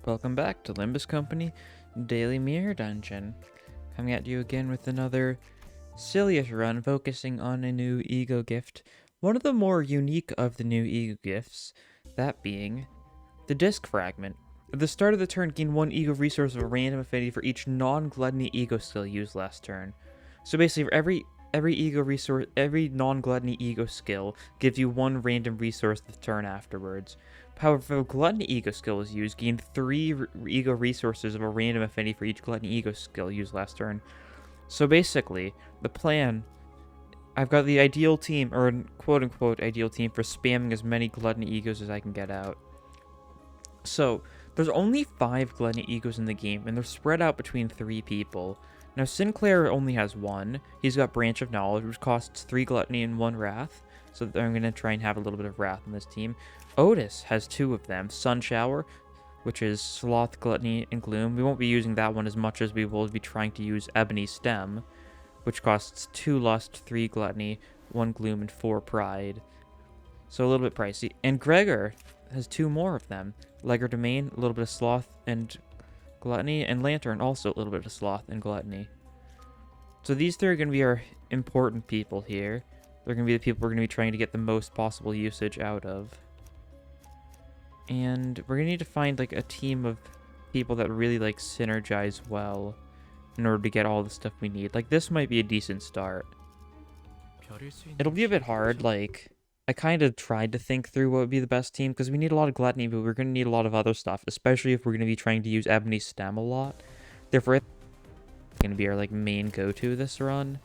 Welcome back to Limbus Company Daily Mirror Dungeon. Coming at you again with another silliest run focusing on a new E.G.O gift. One of the more unique of the new E.G.O gifts, that being the disc fragment. At the start of the turn, gain one E.G.O resource of a random affinity for each non-gluttony E.G.O skill used last turn. So basically, for every E.G.O resource, every non-gluttony E.G.O skill gives you one random resource the turn afterwards. However, if a gluttony E.G.O skill is used, gain 3 E.G.O resources of a random affinity for each gluttony E.G.O skill used last turn. So basically, the plan, I've got the ideal team, or quote-unquote ideal team, for spamming as many gluttony E.G.Os as I can get out. So, there's only 5 gluttony E.G.Os in the game, and they're spread out between 3 people. Now, Sinclair only has 1. He's got Branch of Knowledge, which costs 3 gluttony and 1 wrath. So I'm going to try and have a little bit of wrath on this team. Otis has 2 of them. Sun Shower, which is Sloth, Gluttony, and Gloom. We won't be using that one as much as we will be trying to use Ebony Stem, which costs 2 Lust, 3 Gluttony, 1 Gloom, and 4 Pride. So a little bit pricey. And Gregor has 2 more of them. Legerdemain, a little bit of Sloth and Gluttony, and Lantern, also a little bit of Sloth and Gluttony. So these 3 are going to be our important people here. They're going to be the people we're going to be trying to get the most possible usage out of. And we're going to need to find, like, a team of people that really, like, synergize well in order to get all the stuff we need. Like, this might be a decent start. It'll be a bit hard, like, I kind of tried to think through what would be the best team, because we need a lot of Gluttony, but we're going to need a lot of other stuff, especially if we're going to be trying to use Ebony Stem a lot. Therefore, it's going to be our, like, main go-to this run.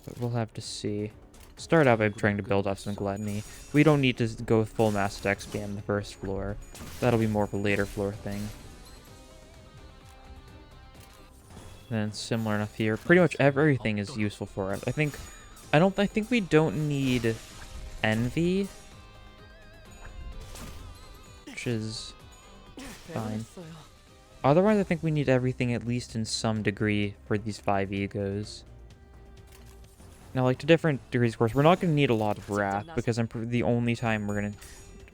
But we'll have to see. Start out by trying to build up some Gluttony. We don't need to go with full mass deck spam the first floor. That'll be more of a later floor thing. Then similar enough here. Pretty much everything is useful for us. I think we don't need Envy, which is fine. Otherwise, I think we need everything at least in some degree for these 5 E.G.Os. Now, like, to different degrees, of course, we're not going to need a lot of Wrath, because the only time we're going to...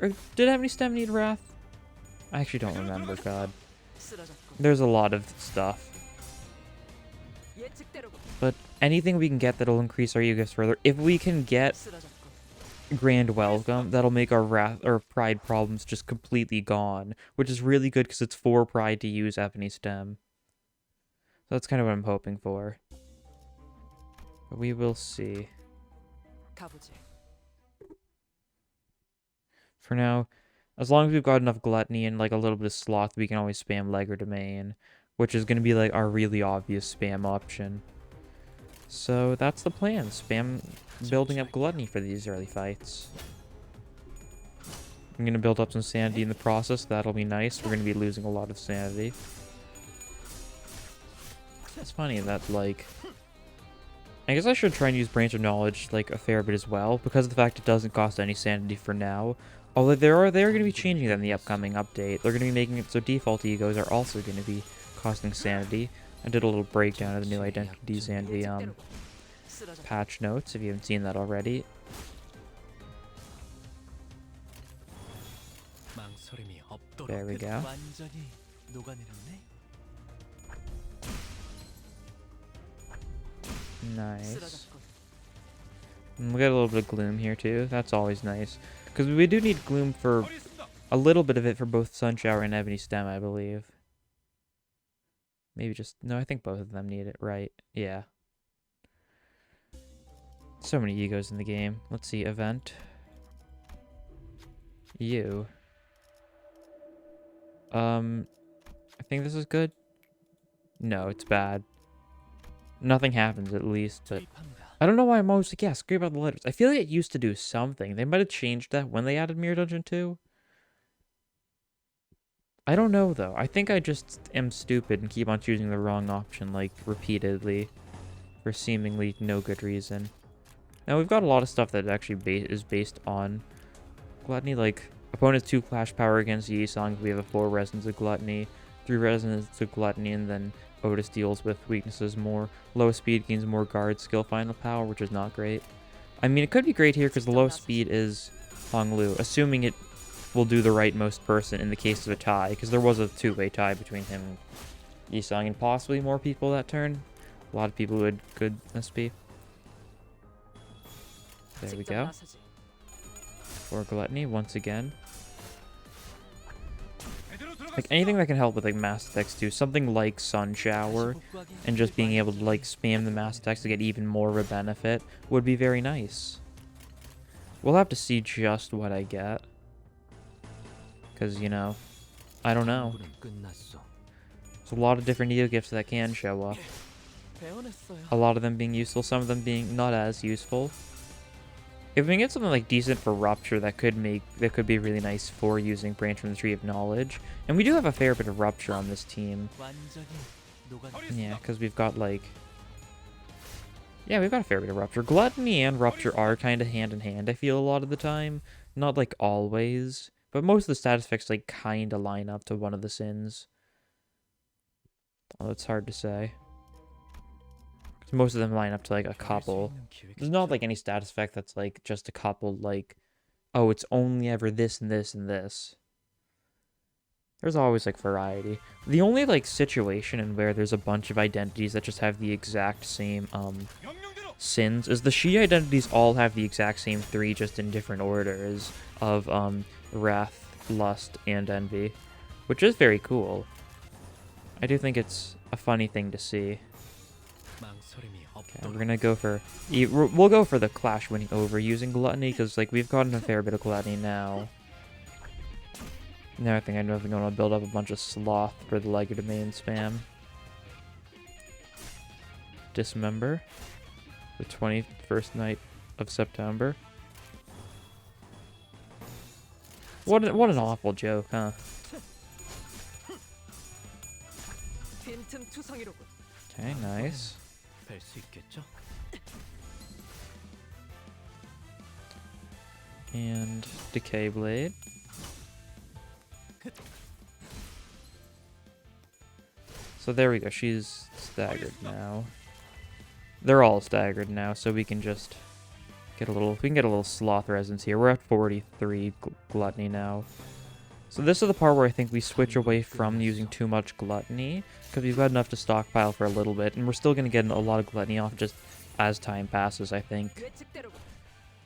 Or did Ebony Stem need Wrath? I actually don't remember, God. There's a lot of stuff. But anything we can get that'll increase our E.G.Os further. If we can get Grand Welcome, that'll make our Wrath or Pride problems just completely gone, which is really good because it's 4 Pride to use Ebony Stem. So that's kind of what I'm hoping for. But we will see. For now, as long as we've got enough Gluttony and like a little bit of Sloth, we can always spam Legerdemain, which is going to be like our really obvious spam option. So that's the plan. Spam building up Gluttony for these early fights. I'm going to build up some sanity in the process. That'll be nice. We're going to be losing a lot of sanity. It's funny that, like... I guess I should try and use Branch of Knowledge, like, a fair bit as well, because of the fact it doesn't cost any sanity for now. Although they're going to be changing that in the upcoming update. They're going to be making it so default E.G.Os are also going to be costing sanity. I did a little breakdown of the new identities and the patch notes, if you haven't seen that already. There we go. Nice. And we'll get a little bit of Gloom here too. That's always nice. Because we do need Gloom for a little bit of it for both Sun Shower and Ebony Stem, I believe. Maybe just... No, I think both of them need it, right? Yeah. So many E.G.Os in the game. Let's see. Event. You. I think this is good. No, it's bad. Nothing happens, at least, but... I don't know why I'm always like, yeah, screw about the letters. I feel like it used to do something. They might have changed that when they added Mirror Dungeon 2. I don't know, though. I think I just am stupid and keep on choosing the wrong option, like, repeatedly. For seemingly no good reason. Now, we've got a lot of stuff that actually is based on Gluttony, like, opponents 2 Clash Power against Yi-Song. We have a 4 Resonance of Gluttony, 3 Resonance of Gluttony, and then Otis deals with weaknesses more. Low speed gains more guard skill final power, which is not great. I mean, it could be great here because the low speed is Hong Lu, assuming it will do the rightmost person in the case of a tie, because there was a two-way tie between him and Yi-Sung, and possibly more people that turn. A lot of people would good SP. There we go. For Gluttony, once again. Like, anything that can help with, like, mass attacks too. Something like Sun Shower, and just being able to, like, spam the mass attacks to get even more of a benefit would be very nice. We'll have to see just what I get. Because, you know, I don't know. There's a lot of different E.G.O gifts that can show up. A lot of them being useful, some of them being not as useful. If we can get something like decent for Rupture, that could be really nice for using Branch from the Tree of Knowledge. And we do have a fair bit of Rupture on this team. Yeah, because we've got like... Yeah, we've got a fair bit of Rupture. Gluttony and Rupture are kind of hand in hand, I feel, a lot of the time. Not like always. But most of the status effects like kind of line up to one of the sins. Oh, it's hard to say. Most of them line up to like a couple. There's not like any status effect that's like just a couple, like, oh, it's only ever this and this and this. There's always like variety. The only like situation in where there's a bunch of identities that just have the exact same sins is the Shi identities all have the exact same 3, just in different orders of wrath, lust, and envy, which is very cool. I do think it's a funny thing to see. Okay, we're gonna go for... We'll go for the Clash winning over using Gluttony, because like we've gotten a fair bit of Gluttony now. Now I think I know if I'm gonna build up a bunch of Sloth for the Liger Domain spam. Dismember. The 21st night of September. What an awful joke, huh? Okay, nice. And Decay Blade. So there we go, she's staggered now. They're all staggered now, so we can just get a little, we can get a little Sloth Resonance here. We're at 43 Gluttony now. So this is the part where I think we switch away from using too much Gluttony, because we've got enough to stockpile for a little bit, and we're still going to get a lot of Gluttony off just as time passes, I think.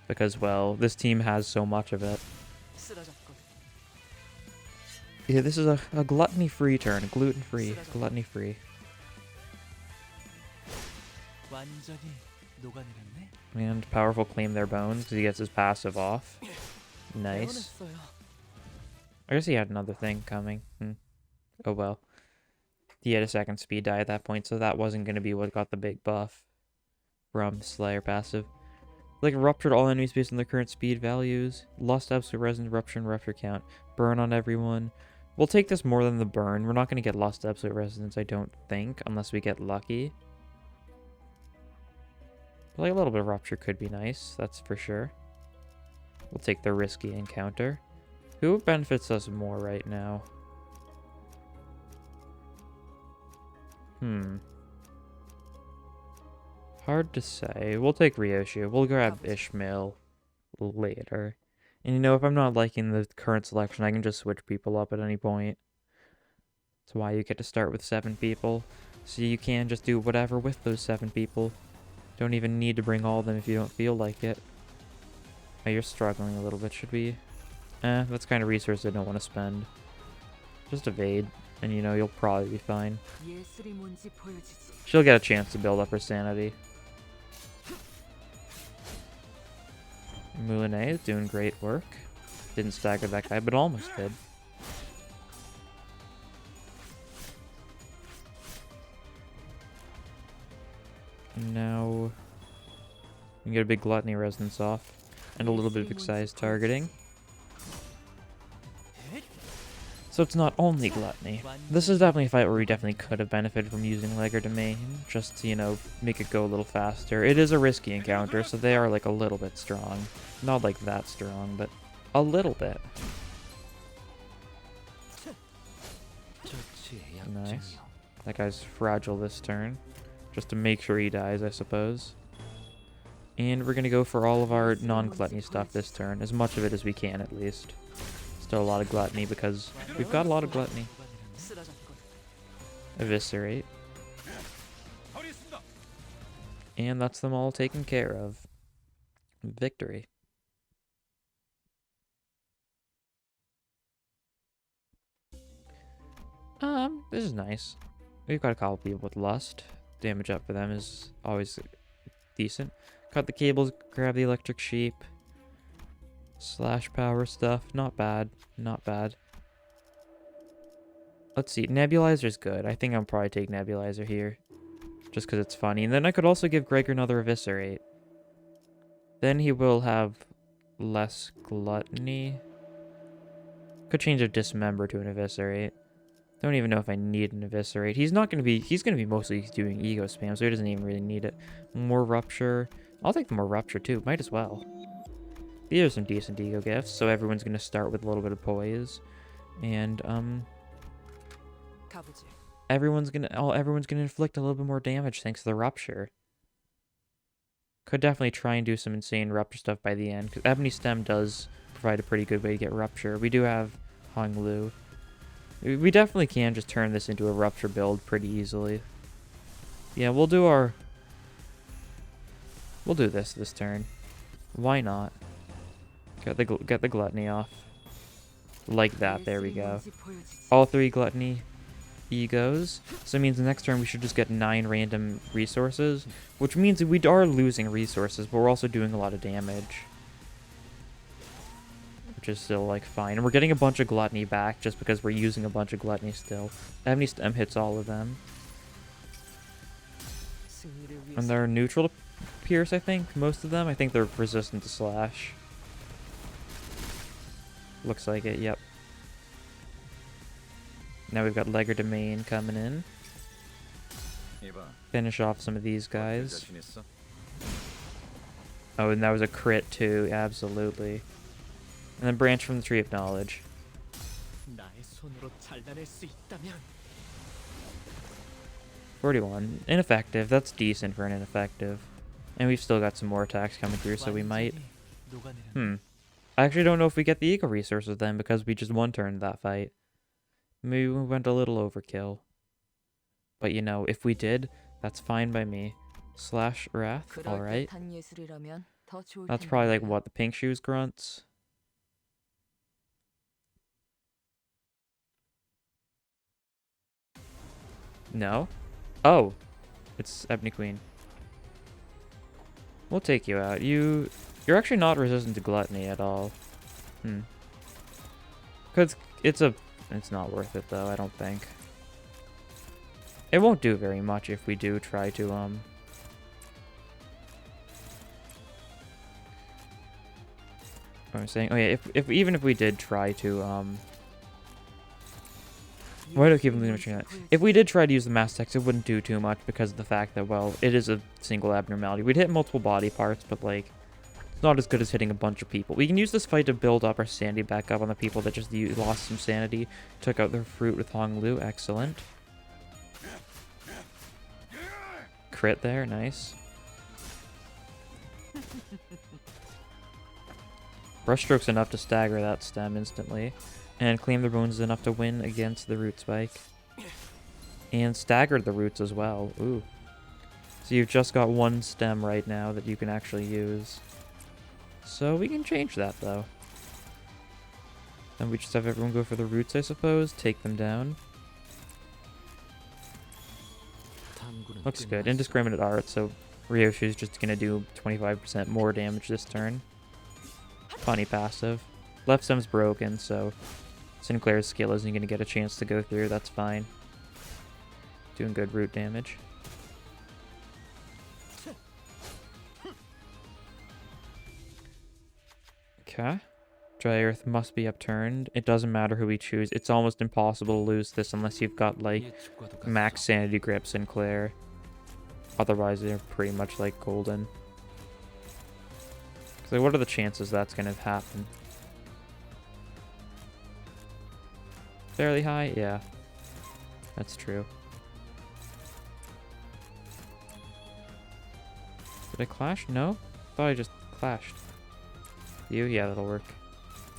Because, well, this team has so much of it. Yeah, this is a Gluttony-free turn, gluten-free, Gluttony-free. And Powerful Claim Their Bones, because he gets his passive off. Nice. I guess he had another thing coming. Oh well. He had a second speed die at that point, so that wasn't going to be what got the big buff from Slayer passive. Like, ruptured all enemies based on their current speed values. Lost absolute resonance, rupture, and rupture count. Burn on everyone. We'll take this more than the burn. We're not going to get lost absolute resonance, I don't think, unless we get lucky. But like, a little bit of rupture could be nice, that's for sure. We'll take the risky encounter. Who benefits us more right now? Hard to say. We'll take Ryoshu. We'll grab Ishmael later. And you know, if I'm not liking the current selection, I can just switch people up at any point. That's why you get to start with 7 people. So you can just do whatever with those 7 people. Don't even need to bring all of them if you don't feel like it. Oh, you're struggling a little bit. Should we... that's kind of resource I don't want to spend. Just evade, and you know, you'll probably be fine. She'll get a chance to build up her sanity. Moulinet is doing great work. Didn't stagger that guy, but almost did. And now we can get a big Gluttony Resonance off, and a little bit of excised targeting. So it's not only Gluttony. This is definitely a fight where we definitely could have benefited from using Liger Domain, just to, you know, make it go a little faster. It is a risky encounter, so they are like a little bit strong. Not like that strong, but a little bit. Nice. That guy's fragile this turn, just to make sure he dies, I suppose. And we're gonna go for all of our non-Gluttony stuff this turn, as much of it as we can at least. Let's Still a lot of gluttony because we've got a lot of gluttony. Eviscerate. And that's them all taken care of. Victory. This is nice. We've got a couple people with lust. Damage up for them is always decent. Cut the cables, grab the electric sheep. Slash power stuff. Not bad. Not bad. Let's see. Nebulizer's good. I think I'll probably take Nebulizer here. Just because it's funny. And then I could also give Gregor another Eviscerate. Then he will have less gluttony. Could change a Dismember to an Eviscerate. Don't even know if I need an Eviscerate. He's not going to be... He's going to be mostly doing E.G.O spam, so he doesn't even really need it. More Rupture. I'll take the more Rupture, too. Might as well. These are some decent E.G.O gifts, so everyone's going to start with a little bit of Poise. And, everyone's gonna inflict a little bit more damage thanks to the Rupture. Could definitely try and do some insane Rupture stuff by the end, because Ebony Stem does provide a pretty good way to get Rupture. We do have Hong Lu. We definitely can just turn this into a Rupture build pretty easily. Yeah, we'll do this turn. Why not? Get the gluttony off. Like that, there we go. All 3 gluttony E.G.Os. So it means the next turn we should just get 9 random resources, which means that we are losing resources, but we're also doing a lot of damage. Which is still, like, fine. And we're getting a bunch of gluttony back just because we're using a bunch of gluttony still. Ebony Stem hits all of them. And they're neutral to Pierce, I think. Most of them. I think they're resistant to Slash. Looks like it, yep. Now we've got Legerdemain coming in. Finish off some of these guys. Oh, and that was a crit too, absolutely. And then Branch from the Tree of Knowledge. 41. Ineffective. That's decent for an ineffective. And we've still got some more attacks coming through, so we might... I actually don't know if we get the E.G.O resources then, because we just one-turned that fight. Maybe we went a little overkill. But, you know, if we did, that's fine by me. Slash Wrath, alright. That's probably like, what, the Pink Shoes grunts? No? Oh. It's Ebony Queen. We'll take you out. You're actually not resistant to gluttony at all. Because it's not worth it though, I don't think. It won't do very much if we do try to, What am I saying? Oh yeah, even if we did try to, why do I keep mentioning that? If we did try to use the Mass Text, it wouldn't do too much because of the fact that, well, it is a single abnormality. We'd hit multiple body parts, but, like, it's not as good as hitting a bunch of people. We can use this fight to build up our sanity back up on the people that just lost some sanity. Took out their fruit with Hong Lu. Excellent. Crit there. Nice. Brushstroke's enough to stagger that stem instantly. And Claim the Bones is enough to win against the Root Spike. And staggered the roots as well. Ooh. So you've just got one stem right now that you can actually use. So we can change that, though. Then we just have everyone go for the roots, I suppose. Take them down. Looks good. Indiscriminate art, so Ryoshi's just going to do 25% more damage this turn. Funny passive. Left stem's broken, so Sinclair's skill isn't going to get a chance to go through. That's fine. Doing good root damage. Okay. Dry Earth must be upturned. It doesn't matter who we choose. It's almost impossible to lose this unless you've got, like, max sanity grip Sinclair. Otherwise, they're pretty much, like, golden. So what are the chances that's going to happen? Fairly high? Yeah. That's true. Did I clash? No? Thought I just clashed. You? Yeah, that'll work.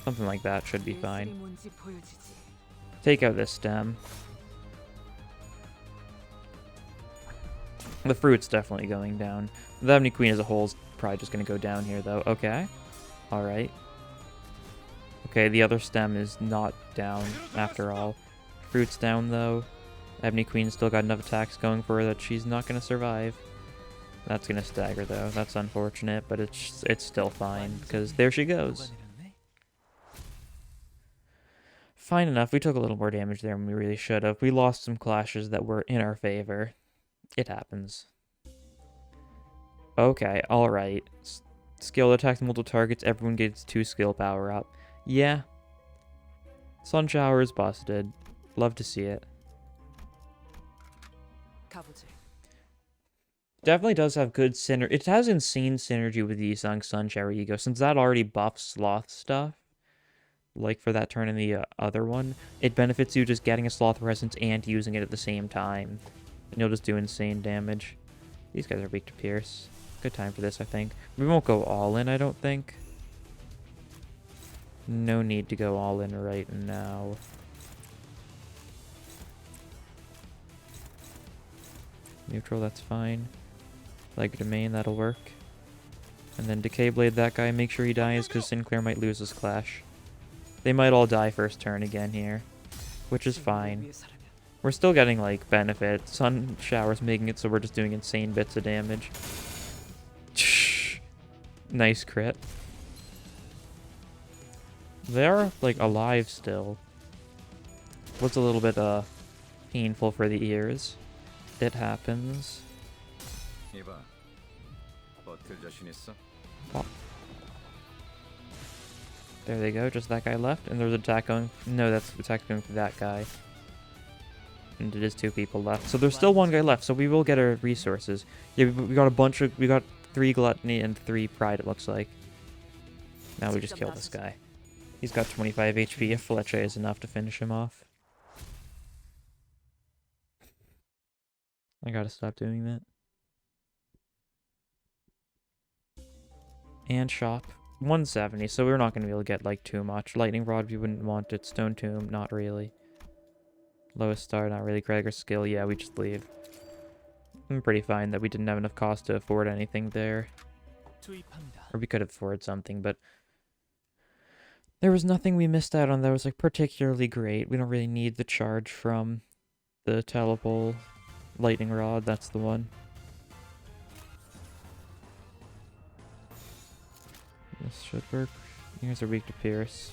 Something like that should be fine. Take out this stem. The fruit's definitely going down. The Ebony Queen as a whole is probably just going to go down here, though. Okay. Alright. Okay, the other stem is not down, after all. Fruit's down, though. Ebony Queen's still got enough attacks going for her that she's not going to survive. That's going to stagger, though. That's unfortunate, but it's still fine, because there she goes. Fine enough. We took a little more damage there than we really should have. We lost some clashes that were in our favor. It happens. Okay, alright. Skill attacks multiple targets. Everyone gets 2 skill power up. Yeah. Sun Shower is busted. Love to see it. Definitely does have good synergy. It has insane synergy with the Isang Sun Shower E.G.O, since that already buffs Sloth stuff. Like for that turn in the other one. It benefits you just getting a Sloth Presence and using it at the same time. And you'll just do insane damage. These guys are weak to Pierce. Good time for this, I think. We won't go all in, I don't think. No need to go all in right now. Neutral, that's fine. Leg Domain, that'll work. And then Decay Blade that guy, make sure he dies, because Sinclair might lose his clash. They might all die first turn again here, which is fine. We're still getting, like, benefit. Sun Shower's making it so we're just doing insane bits of damage. Nice crit. They're, like, alive still. What's a little bit, painful for the ears. It happens. Pop. There they go, just that guy left, and there's an attack going... No, that's the attack going for that guy. And it is 2 people left. So there's still 1 guy left, so we will get our resources. Yeah, we got a bunch of... We got 3 Gluttony and 3 Pride, it looks like. Now we just killed this guy. He's got 25 HP, if Fletcher is enough to finish him off. I gotta stop doing that. And shop. 170, so we're not going to be able to get, like, too much. Lightning Rod, we wouldn't want it. Stone Tomb, not really. Lowest Star, not really. Gregor Skill, yeah, we just leave. I'm pretty fine that we didn't have enough cost to afford anything there. Or we could afford something, but... There was nothing we missed out on that was, like, particularly great. We don't really need the charge from the Telepole. Lightning Rod, that's the one. This should work. You guys are weak to Pierce.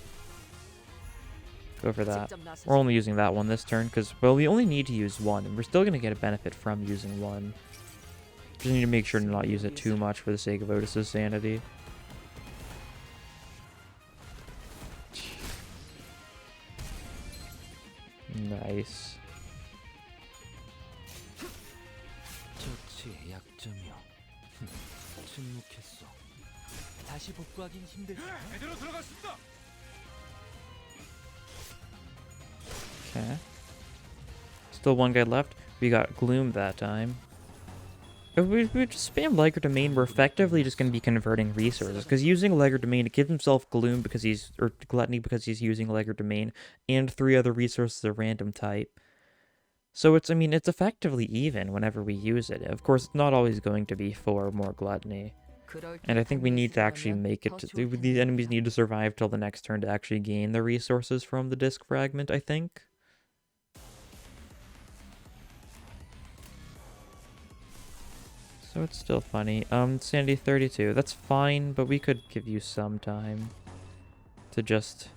Go for that. We're only using that one this turn, because, well, we only need to use 1, and we're still going to get a benefit from using 1. Just need to make sure to not use it too much for the sake of Otis's sanity. Nice. Okay. Still 1 guy left. We got Gloom that time. If we just spam Liger Domain, we're effectively just going to be converting resources. Because using Liger Domain, it gives himself Gloom because he's... Or Gluttony because he's using Liger Domain. And 3 other resources of random type. So it's, I mean, it's effectively even whenever we use it. Of course, it's not always going to be for more Gluttony. And I think we need to actually make it... The enemies need to survive till the next turn to actually gain the resources from the Disc Fragment, I think. So it's still funny. Sandy 32. That's fine, but we could give you some time to just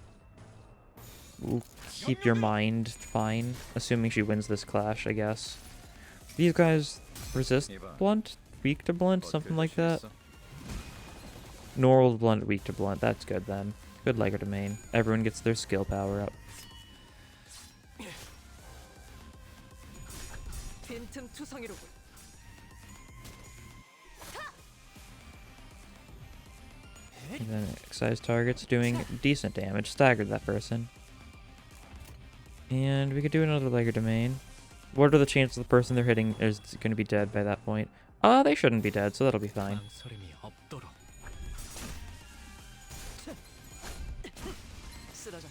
keep your mind fine. Assuming she wins this clash, I guess. These guys resist blunt? Weak to blunt? Something like that? Normal blunt, weak to blunt. That's good then. Good Liger Domain. Everyone gets their skill power up. And then excise targets doing decent damage. Staggered that person. And we could do another Liger Domain. What are the chances the person they're hitting is going to be dead by that point? They shouldn't be dead, so that'll be fine.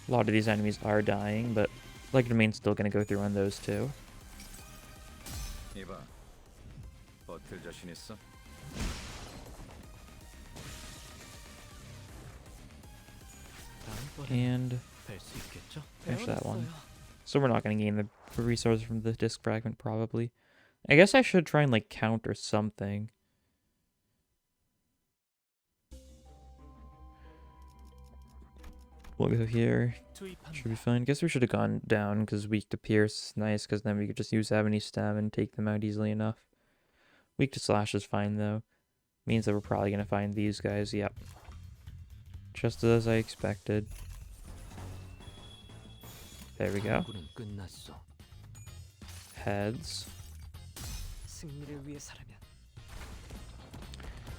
A lot of these enemies are dying, but Leg Domain's still going to go through on those two. 이봐, 버틸 자신 있어? And finish that one. So we're not going to gain the resources from the disc fragment, probably. I guess I should try and, like, counter something. We'll go here. Should be fine. Guess we should have gone down, because weak to pierce is nice, because then we could just use Ebony Stem and take them out easily enough. Weak to slash is fine, though. Means that we're probably going to find these guys. Yep. Just as I expected. There we go. Heads.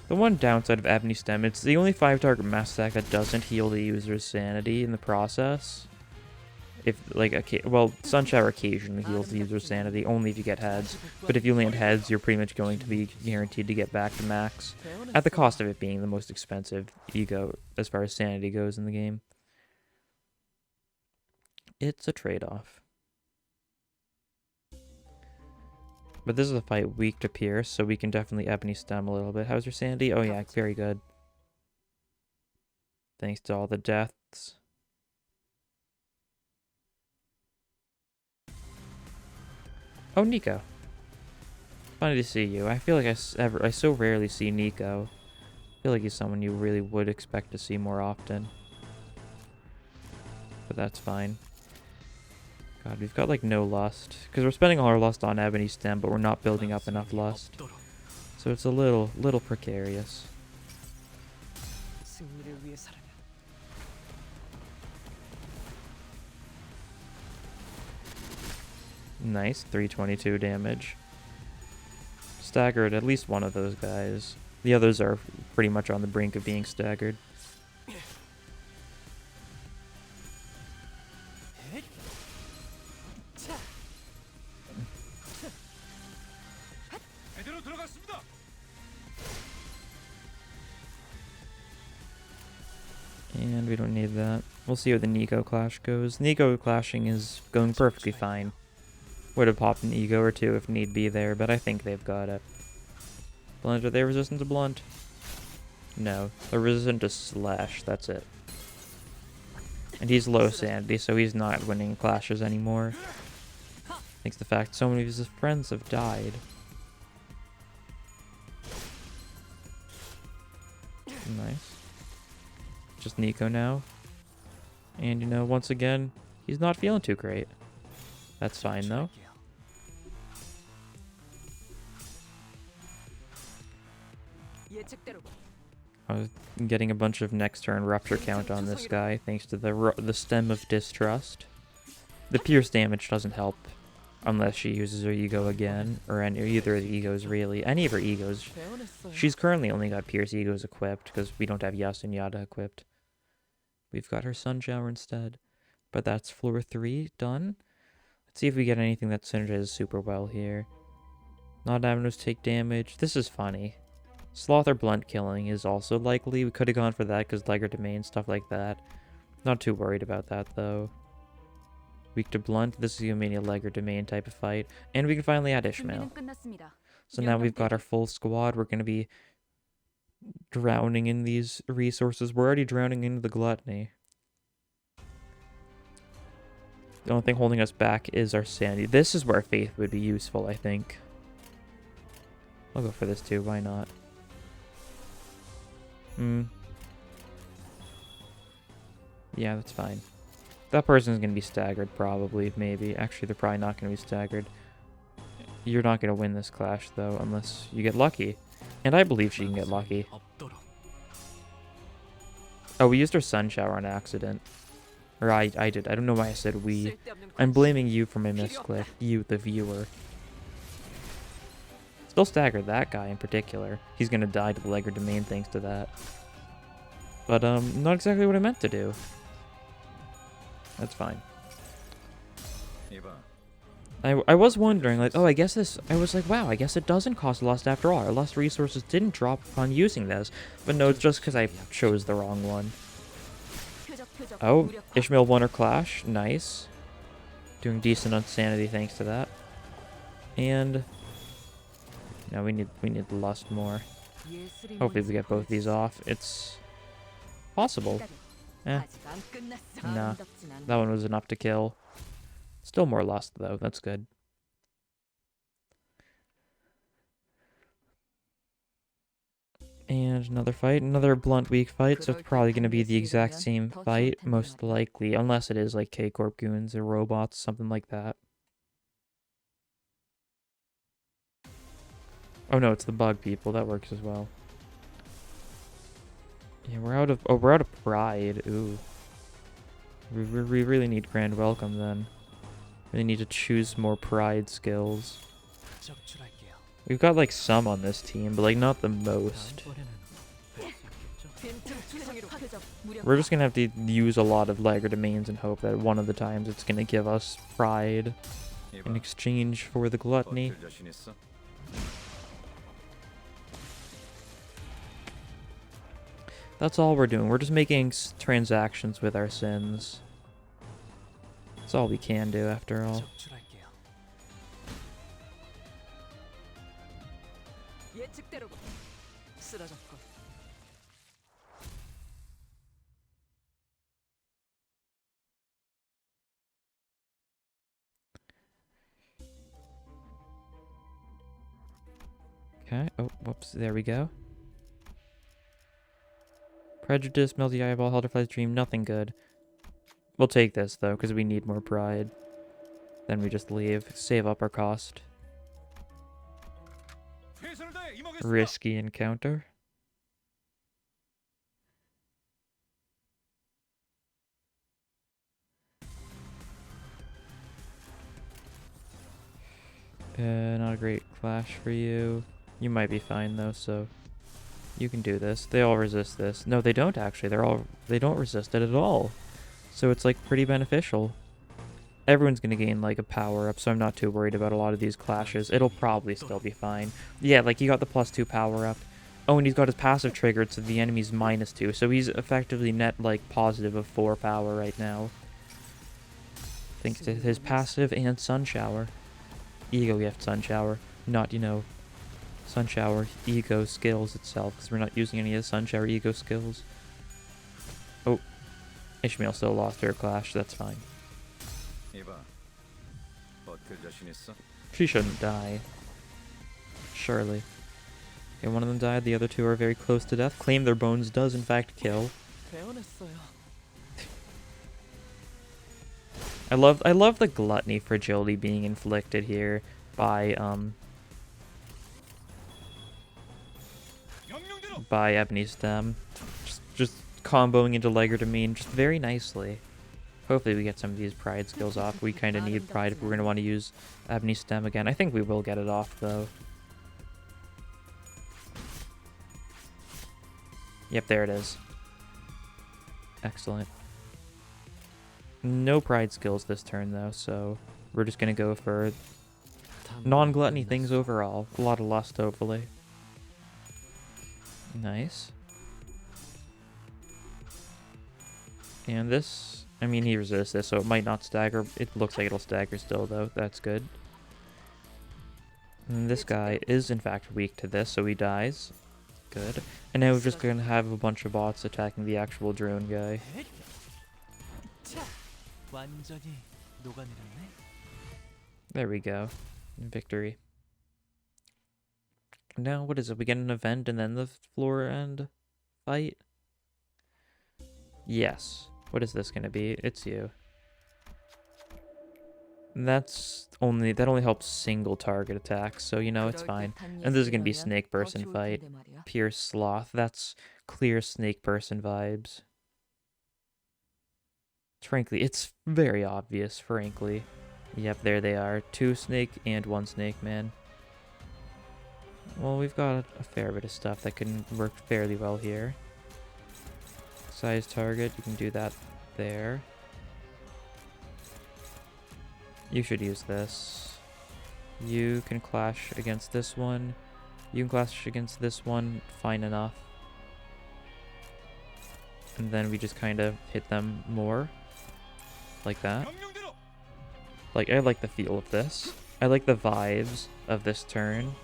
The one downside of Ebony Stem, it's the only 5-target mass attack that doesn't heal the user's sanity in the process. If, like, well, Sunshower occasionally heals the user's sanity, only if you get heads. But if you land heads, you're pretty much going to be guaranteed to get back to max, at the cost of it being the most expensive E.G.O as far as sanity goes in the game. It's a trade-off. But this is a fight weak to pierce, so we can definitely Ebony Stem a little bit. How's your sanity? Oh yeah, very good. Thanks to all the deaths. Oh, Nico. Funny to see you. I feel like I so rarely see Nico. I feel like he's someone you really would expect to see more often. But that's fine. God, we've got like no lust. Because we're spending all our lust on Ebony Stem, but we're not building up enough lust. So it's a little precarious. Nice, 322 damage. Staggered at least one of those guys. The others are pretty much on the brink of being staggered. And we don't need that. We'll see how the Nico clash goes. Nico clashing is going perfectly fine. Would have popped an E.G.O or two if need be there, but I think they've got it. Blunt, are they resistant to blunt? No. They're resistant to slash, that's it. And he's low sanity, so he's not winning clashes anymore. Thanks to the fact so many of his friends have died. Nice. Just Nico now. And, you know, once again, he's not feeling too great. That's fine, though. I was getting a bunch of next turn rupture count on this guy, thanks to the Stem of Distrust. The pierce damage doesn't help unless she uses her E.G.O again, or either of the E.G.Os really. Any of her E.G.Os. She's currently only got pierce E.G.Os equipped, because we don't have Yas and Yada equipped. We've got her Sun Shower instead. But that's floor 3 done. Let's see if we get anything that synergizes super well here. Not having us take damage. This is funny. Sloth or blunt killing is also likely. We could have gone for that because Liger Domain, stuff like that. Not too worried about that though. Weak to blunt. This is going to be a Liger Domain type of fight. And we can finally add Ishmael. So now we've got our full squad. We're going to be drowning in these resources. We're already drowning into the gluttony. The only thing holding us back is our sanity. This is where faith would be useful, I think. I'll go for this too. Why not? Yeah, that's fine. That person's going to be staggered, probably, maybe. Actually, they're probably not going to be staggered. You're not going to win this clash, though, unless you get lucky. And I believe she can get lucky. Oh, we used her Sun Shower on accident. Or I did. I don't know why I said we. I'm blaming you for my misclick. You, the viewer. Still staggered that guy in particular. He's going to die to the Liger Domain thanks to that. But, not exactly what I meant to do. That's fine. I was wondering, like, oh, I guess this... I was like, wow, I guess it doesn't cost lust after all. Our lust resources didn't drop upon using this. But no, it's just because I chose the wrong one. Oh, Ishmael won her clash. Nice. Doing decent on sanity thanks to that. And no, we need lust more. Hopefully we get both these off. It's possible. Eh. Nah. That one was enough to kill. Still more lust though. That's good. And another fight, another blunt weak fight, so it's probably going to be the exact same fight, most likely, unless it is like K-Corp goons or robots, something like that. Oh no, it's the bug people, that works as well. Yeah, we're out of pride, ooh. We really need grand welcome then. Really need to choose more pride skills. We've got like some on this team, but like not the most. We're just gonna have to use a lot of Laggard domains and hope that one of the times it's gonna give us pride in exchange for the gluttony. That's all we're doing. We're just making transactions with our sins. That's all we can do after all. Okay, oh, whoops, there we go. Prejudice, Melty Eyeball, Helterfly's Dream, nothing good. We'll take this, though, because we need more pride. Then we just leave, save up our cost. Risky encounter. Not a great clash for you. You might be fine though, so you can do this. They all resist this. No, they don't actually. They don't resist it at all. So it's like pretty beneficial. Everyone's gonna gain like a power up, so I'm not too worried about a lot of these clashes. It'll probably still be fine. Yeah, like he got the +2 power up. Oh, and he's got his passive triggered, so the enemy's -2. So he's effectively net like positive of 4 power right now. Thanks to his passive and Sun Shower. E.G.O gift Sun Shower, not, you know, Sun Shower E.G.O skills itself, because we're not using any of the Sun Shower E.G.O skills. Oh, Ishmael still lost her clash, that's fine. She shouldn't die. Surely. Okay, one of them died, the other two are very close to death. Claim their bones does in fact kill. I love the gluttony fragility being inflicted here by Ebony Stem. Just comboing into Legerdamine just very nicely. Hopefully we get some of these pride skills off. We kind of need pride if we're going to want to use Ebony Stem again. I think we will get it off though. Yep, there it is. Excellent. No pride skills this turn though, so we're just gonna go for non-gluttony things overall. A lot of lust, hopefully. Nice. And this, I mean, he resists this, so it might not stagger. It looks like it'll stagger still though. That's good. And this guy is in fact weak to this, so he dies. Good. And now we're just gonna have a bunch of bots attacking the actual drone guy. There we go. Victory. Now, what is it? We get an event and then the floor end fight? Yes. What is this going to be? It's you. That only helps single target attacks, so you know it's fine. And this is going to be snake person fight. Pure sloth. That's clear snake person vibes. Frankly, it's very obvious, frankly. Yep, there they are. 2 snake and 1 snake man. Well, we've got a fair bit of stuff that can work fairly well here. Size target, you can do that there. You should use this. You can clash against this one. You can clash against this one. Fine enough. And then we just kind of hit them more. Like that. Like, I like the feel of this. I like the vibes of this turn.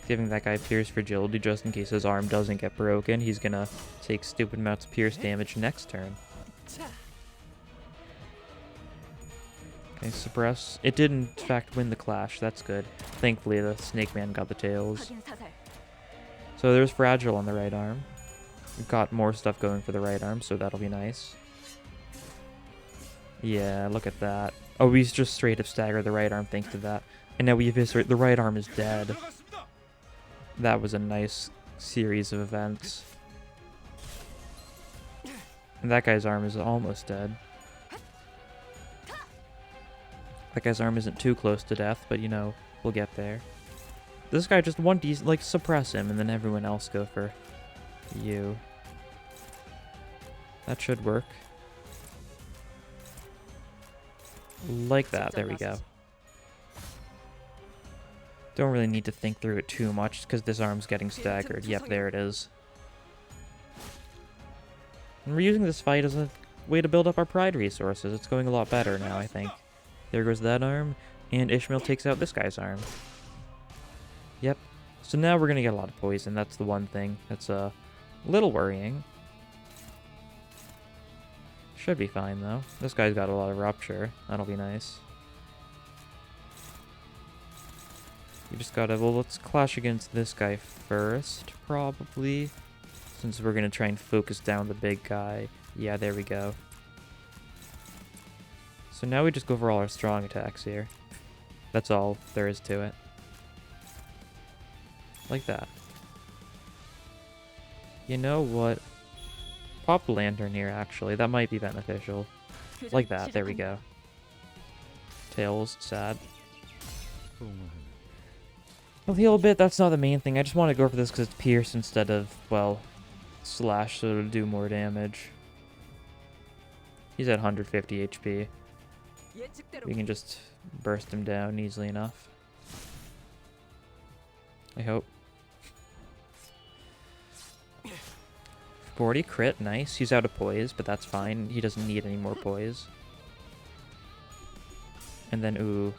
Giving that guy Pierce Fragility just in case his arm doesn't get broken. He's gonna take stupid amounts of Pierce damage next turn. Okay, suppress. It did in fact win the clash. That's good. Thankfully, the Snake Man got the tails. So there's Fragile on the right arm. We've got more stuff going for the right arm, so that'll be nice. Yeah, look at that. Oh, we just straight up staggered the right arm thanks to that. And now we eviscerate. The right arm is dead. That was a nice series of events. And that guy's arm is almost dead. That guy's arm isn't too close to death, but you know, we'll get there. This guy just like suppress him and then everyone else go for you. That should work. Like that, there we go. Don't really need to think through it too much because this arm's getting staggered. Yep, there it is. And we're using this fight as a way to build up our pride resources. It's going a lot better now, I think. There goes that arm, and Ishmael takes out this guy's arm. Yep. So now we're going to get a lot of poison. That's the one thing that's a little worrying. Should be fine, though. This guy's got a lot of rupture. That'll be nice. You just gotta... Well, let's clash against this guy first, probably. Since we're gonna try and focus down the big guy. Yeah, there we go. So now we just go for all our strong attacks here. That's all there is to it. Like that. You know what? Pop the lantern here, actually. That might be beneficial. Like that. There we go. Tails, sad. I'll heal a bit. That's not the main thing. I just want to go for this because it's Pierce instead of, well, Slash, so it'll do more damage. He's at 150 HP. We can just burst him down easily enough. I hope. 40 crit, nice. He's out of poise, but that's fine. He doesn't need any more poise. And then, ooh.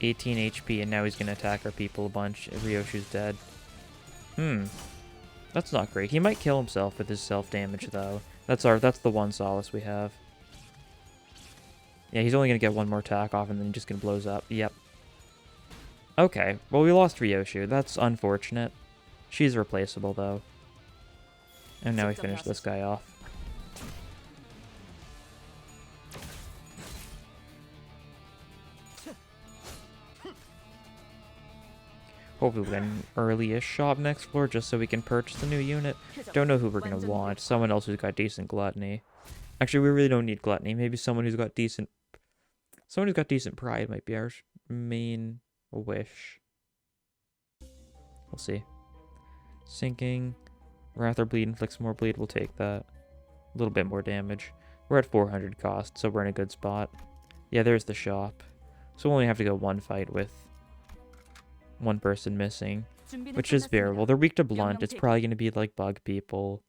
18 HP, and now he's going to attack our people a bunch. Ryoshu's dead. That's not great. He might kill himself with his self-damage, though. That's the one solace we have. Yeah, he's only going to get one more attack off, and then he just going to blows up. Yep. Okay, well, we lost Ryoshu. That's unfortunate. She's replaceable, though. And now we finish this guy off. Hopefully we'll get an early-ish shop next floor just so we can purchase the new unit. Don't know who we're going to want. Someone else who's got decent gluttony. Actually, we really don't need gluttony. Maybe someone who's got decent... Someone who's got decent pride might be our main wish. We'll see. Sinking. Wrath or Bleed inflicts more bleed. We'll take that. A little bit more damage. We're at 400 cost, so we're in a good spot. Yeah, there's the shop. So we'll only have to go one fight with one person missing, which is bearable. They're weak to blunt. It's probably going to be like bug people.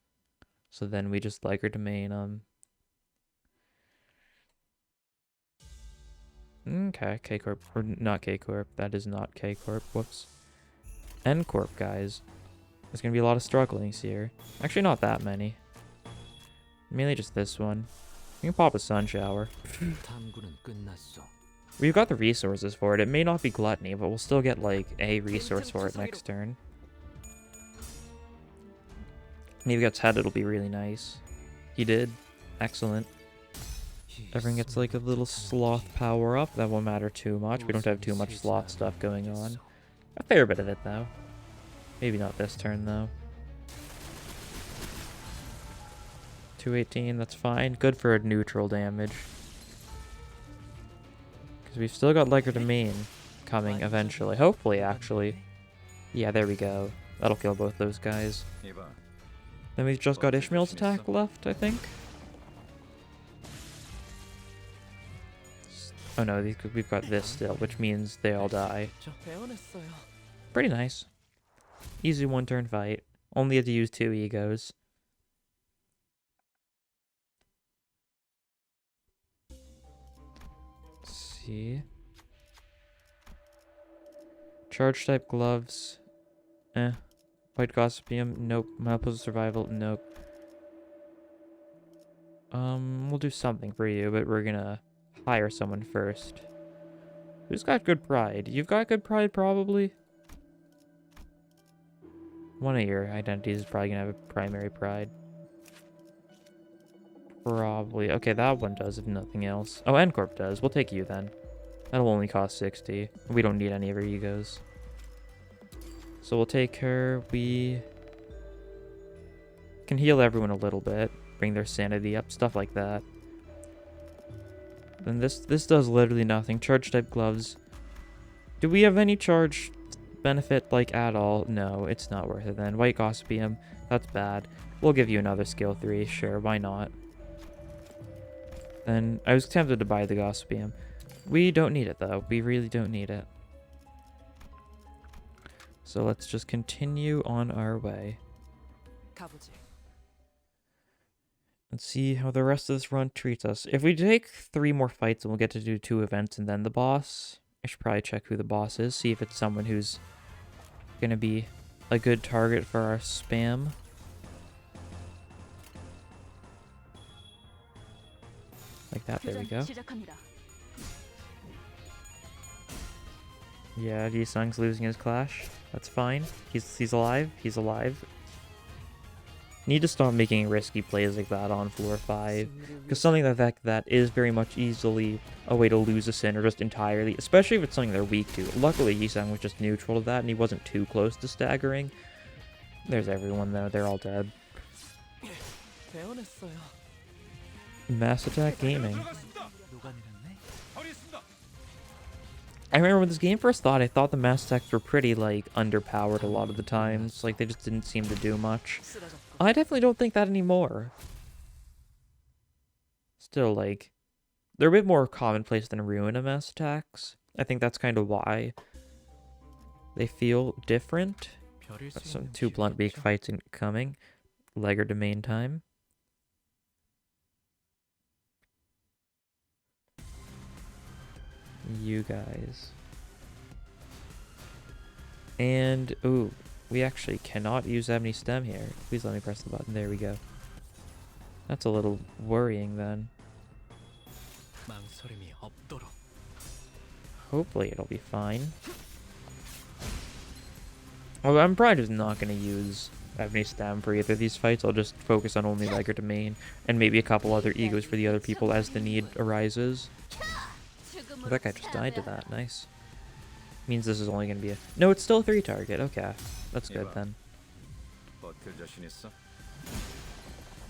So then we just like our domain them. Okay, K-Corp. Or not K-Corp. That is not K-Corp. Whoops. N-Corp, guys. There's going to be a lot of strugglings here. Actually, not that many. Mainly just this one. We can pop a Sun Shower. We've got the resources for it. It may not be Gluttony, but we'll still get, like, a resource for it next turn. And if he gets head, it'll be really nice. He did. Excellent. Everyone gets, like, a little Sloth power-up. That won't matter too much. We don't have too much Sloth stuff going on. A fair bit of it, though. Maybe not this turn, though. 218, that's fine. Good for a neutral damage. Because we've still got Liger Domain coming eventually. Hopefully, actually. Yeah, there we go. That'll kill both those guys. Then we've just got Ishmael's attack left, I think. Oh no, we've got this still, which means they all die. Pretty nice. Easy one-turn fight. Only had to use 2 E.G.Os. Let's see. Charge type gloves. White Gossipium. Nope. Milepost survival. Nope. We'll do something for you, but we're gonna hire someone first. Who's got good pride? You've got good pride, probably? One of your identities is probably gonna have a primary pride. Probably. Okay, that one does, if nothing else. Oh, N-Corp does. We'll take you then. That'll only cost 60. We don't need any of her E.G.Os. So we'll take her. We can heal everyone a little bit. Bring their sanity up. Stuff like that. Then this does literally nothing. Charge type gloves. Do we have any charge benefit, like, at all? No, it's not worth it then. White Gossipium. That's bad. We'll give you another skill 3. Sure, why not? Then I was tempted to buy the Gossipium. We don't need it, though. We really don't need it. So let's just continue on our way. Let's see how the rest of this run treats us. If we take 3 more fights, and we'll get to do 2 events and then the boss. I should probably check who the boss is. See if it's someone who's going to be a good target for our spam. Like that. There we go. Yeah, Ji-sung's losing his clash. That's fine. He's alive. He's alive. Need to stop making risky plays like that on floor 5. Because something like that is very much easily a way to lose a Sinner just entirely. Especially if it's something they're weak to. Luckily, Ji-sung was just neutral to that and he wasn't too close to staggering. There's everyone though. They're all dead. Mass Attack Gaming. I remember when this game first I thought the mass attacks were pretty, like, underpowered a lot of the times. Like, they just didn't seem to do much. I definitely don't think that anymore. Still, like, they're a bit more commonplace than Ruina mass attacks. I think that's kind of why they feel different. Got some 2 blunt beak fights incoming. Legger domain time. You guys. And, ooh, we actually cannot use Ebony Stem here. Please let me press the button. There we go. That's a little worrying then. Hopefully it'll be fine. Well, I'm probably just not going to use Ebony Stem for either of these fights. I'll just focus on only Legger domain and maybe a couple other E.G.Os for the other people as the need arises. Oh, that guy just died to that. Nice. Means this is only going to be a... No, it's still a 3 target. Okay. That's good then.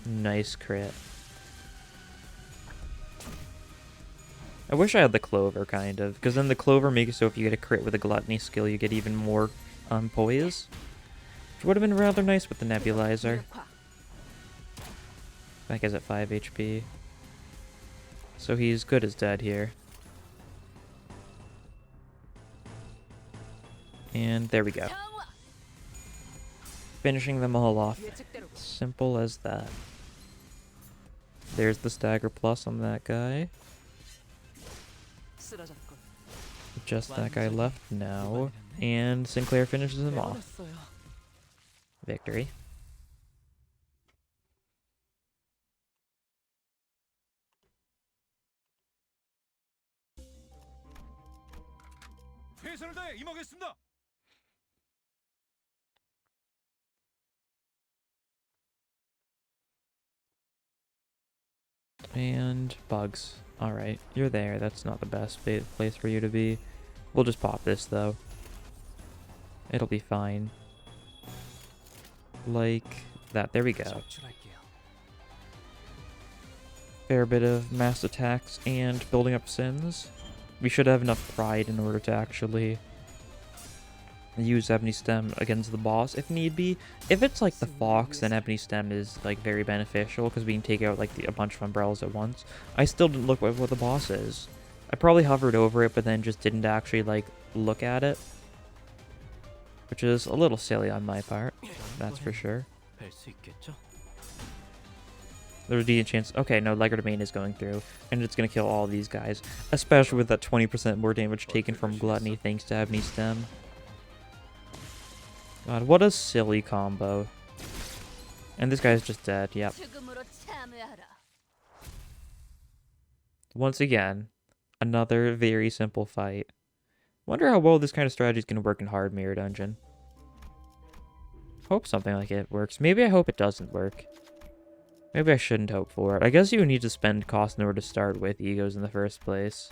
Nice crit. I wish I had the Clover, kind of. Because then the Clover makes it so if you get a crit with a Gluttony skill, you get even more poise. Which would have been rather nice with the Nebulizer. That guy's at 5 HP. So he's good as dead here. And there we go. Finishing them all off. Simple as that. There's the stagger plus on that guy. Just that guy left now. And Sinclair finishes him off. Victory. And bugs. Alright, you're there. That's not the best place for you to be. We'll just pop this, though. It'll be fine. Like that. There we go. Fair bit of mass attacks and building up sins. We should have enough pride in order to actually use Ebony Stem against the boss if need be. If it's like the Fox, then Ebony Stem is like very beneficial because we can take out like a bunch of umbrellas at once. I still didn't look at what the boss is. I probably hovered over it but then just didn't actually like look at it. which is a little silly on my part. That's for sure. There's a decent chance. Okay, no, Legerdomain is going through, and it's going to kill all these guys, especially with that 20% more damage taken from Gluttony thanks to Ebony Stem. God, what a silly combo. And this guy's just dead, yep. Once again, another very simple fight. Wonder how well this kind of strategy is going to work in Hard Mirror Dungeon. Hope something like it works. Maybe I hope it doesn't work. Maybe I shouldn't hope for it. I guess you would need to spend cost in order to start with E.G.Os in the first place.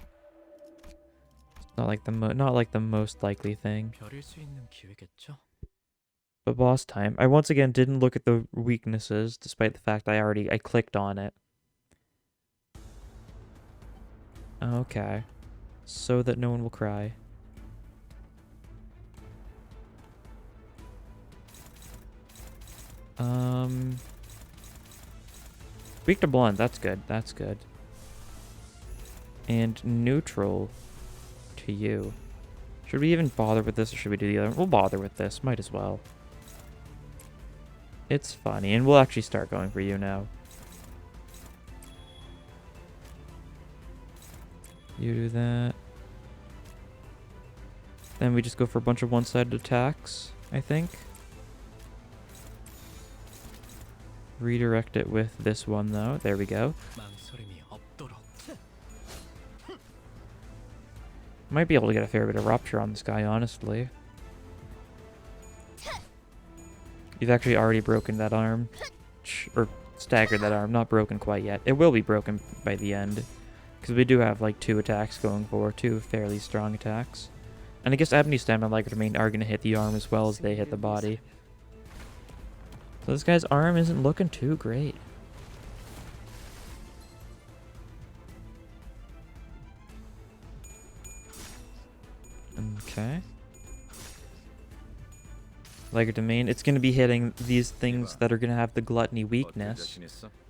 It's not like the most likely thing. But boss time. I once again didn't look at the weaknesses, despite the fact I clicked on it. Okay. So that no one will cry. Weak to blunt, that's good, that's good. And neutral to you. Should we even bother with this, or should we do the other one? We'll bother with this, might as well. It's funny, and we'll actually start going for you now. You do that. Then we just go for a bunch of one-sided attacks, I think. Redirect it with this one, though. There we go. Might be able to get a fair bit of rupture on this guy, honestly. You've actually already broken that arm. Or staggered that arm. Not broken quite yet. It will be broken by the end. Because we do have, like, 2 attacks going for. 2 fairly strong attacks. And I guess Ebony Stem and Legerdomain are going to hit the arm as well as they hit the body. So this guy's arm isn't looking too great. Okay. Legerdomain, it's going to be hitting these things that are going to have the Gluttony weakness.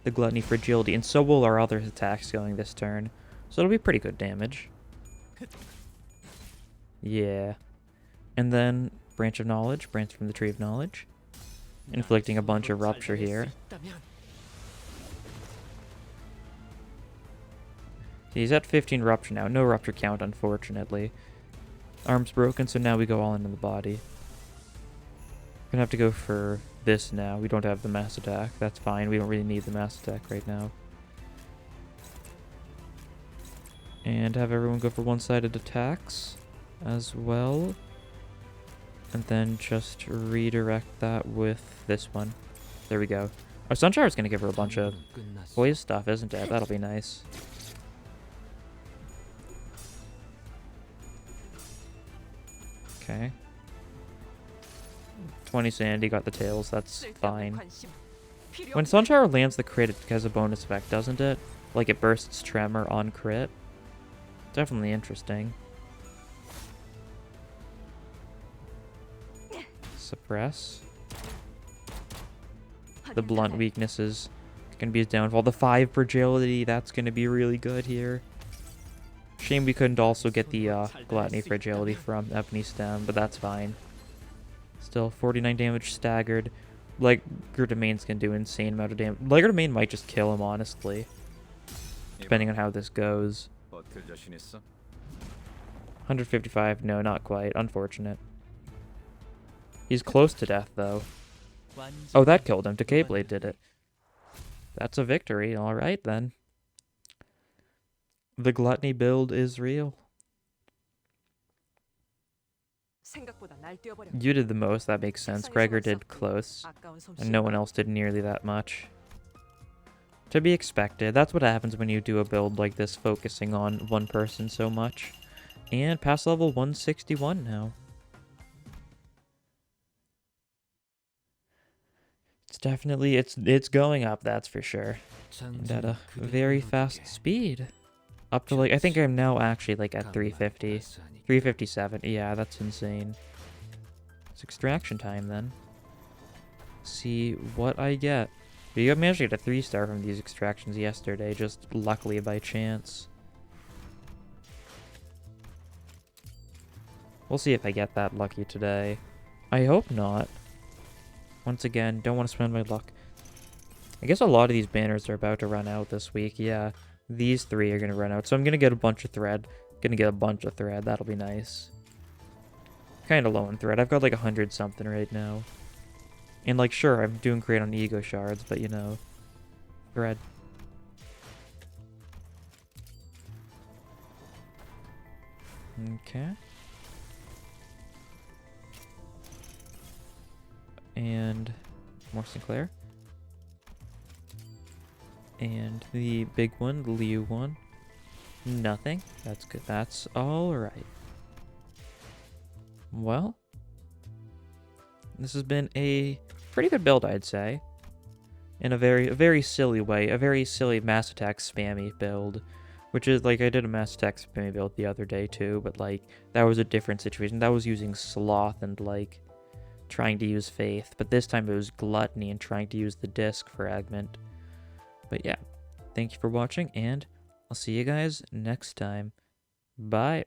The Gluttony fragility, and so will our other attacks going this turn. So it'll be pretty good damage. Yeah. And then Branch of Knowledge, branch from the Tree of Knowledge. Inflicting a bunch of rupture here. He's at 15 rupture now. No rupture count, unfortunately. Arm's broken, so now we go all into the body. We're gonna have to go for this now. We don't have the mass attack. That's fine. We don't really need the mass attack right now. And have everyone go for one-sided attacks as well. And then just redirect that with this one. There we go. Our Sunshower's gonna give her a bunch of poise stuff, isn't it? That'll be nice. Okay. 20 sanity, got the tails, that's fine. When Sunshower lands the crit, it has a bonus effect, doesn't it? Like it bursts Tremor on crit. Definitely interesting. Suppress. The blunt weakness is going to be his downfall. The 5 fragility, that's going to be really good here. Shame we couldn't also get the Gluttony fragility from Ebony Stem, but that's fine. Still, 49 damage staggered. Legerdomain's going to do an insane amount of damage. Legerdomain might just kill him, honestly. Depending on how this goes. 155, no, not quite. Unfortunate. He's close to death, though. Oh, that killed him. Decay Blade did it. That's a victory. Alright, then. The Gluttony build is real. You did the most, that makes sense. Gregor did close. And no one else did nearly that much. To be expected. That's what happens when you do a build like this, focusing on one person so much. And past level 161 now. It's definitely, it's going up, that's for sure. And at a very fast speed. Up to like, I think I'm now actually like at 350. 357, yeah, that's insane. It's extraction time then. See what I get. We managed to get a 3-star from these extractions yesterday, just luckily by chance. We'll see if I get that lucky today. I hope not. Once again, don't want to spend my luck. I guess a lot of these banners are about to run out this week. Yeah, these 3 are going to run out. So I'm going to get a bunch of thread. That'll be nice. Kind of low on thread. I've got like 100 something right now. And like, sure, I'm doing great on E.G.O shards, but you know, thread. Okay. And more Sinclair. And the big one, the Liu one. Nothing. That's good. That's alright. Well, this has been a pretty good build, I'd say. In a very silly way. A very silly mass attack spammy build. Which is, like, I did a mass attack spammy build the other day, too. But, like, that was a different situation. That was using Sloth and, like, trying to use Faith. But this time it was Gluttony and trying to use the Disc Fragment. But, yeah. Thank you for watching, and I'll see you guys next time. Bye.